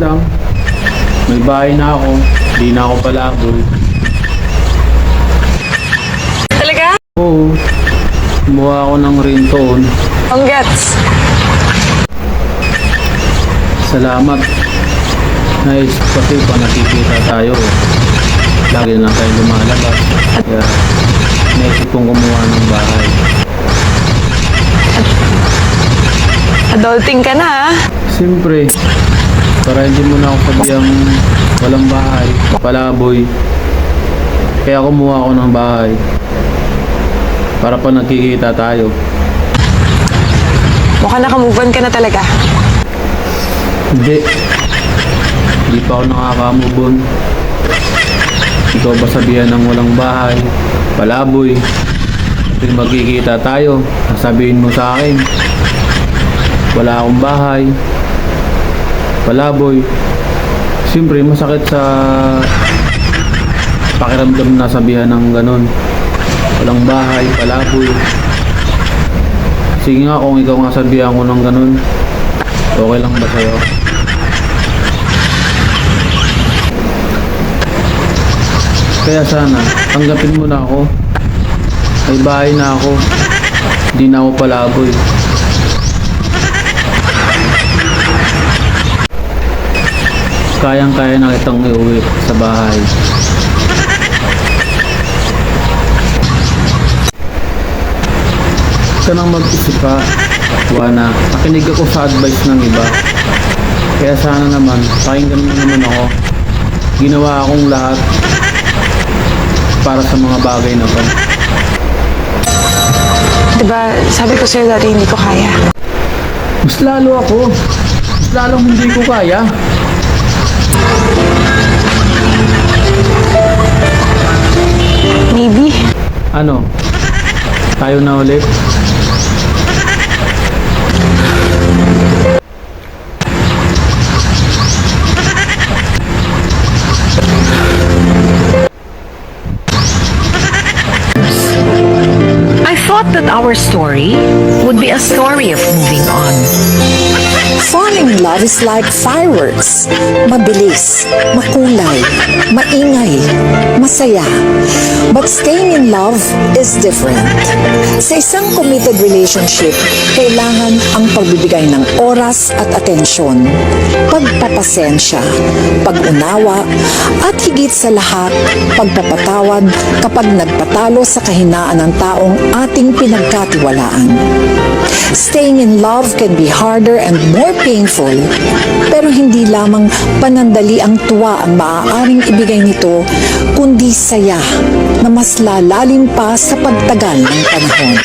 lang. May bahay na ako. Hindi na ako palaboy. Talaga? Oo. Kumuha ako ng ringtone. Congrats. Salamat. Nice. Kasi pa nakikita tayo. Lagi na tayo lumalabas. Kaya naisip kong kumuha ng bahay. Adulting ka na, ha? Siyempre, para hindi mo na ako sabihang walang bahay, palaboy. Kaya kumuha ako ng bahay. Para pa nagkikita tayo. Mukhang nakamove on ka na talaga. Hindi. Hindi pa ako nakaka-move on. Ikaw ba sabihan ng walang bahay, palaboy? Kung magkikita tayo, sasabihin mo sa akin, wala akong bahay, palaboy. Siyempre, masakit sa pakiramdam na sabihan ng ganun. Walang bahay, palaboy. Sige nga, kung ikaw nga sabihan ko ng ganun, okay lang ba sa'yo? Kaya sana, tanggapin mo na ako. May bahay na ako. Hindi na ako palaboy. Kayang-kaya na kitang iuwi sa bahay. Huwag ka nang mag-isip pa, Juana. Nakinig ako sa advice ng iba. Kaya sana naman, pakinggan mo naman ako. Ginawa akong lahat para sa mga bagay na to. Diba, sabi ko sa'yo dati hindi ko kaya. Mas lalo ako. Mas lalong hindi ko kaya. Maybe. Ano? Tayo na ulit? I thought that our story would be a story of moving on. Falling in love is like fireworks. Mabilis, makulay, maingay, masaya. But staying in love is different. Sa isang committed relationship, kailangan ang pagbibigay ng oras at atensyon, pagpapasensya, pag-unawa, at higit sa lahat, pagpapatawad kapag nagpatalo sa kahinaan ng taong ating pinagkatiwalaan. Staying in love can be harder and more painful, pero hindi lamang panandali ang tuwa ang maaaring ibigay nito, kundi saya na mas lalalim pa sa pagtagal ng panahon.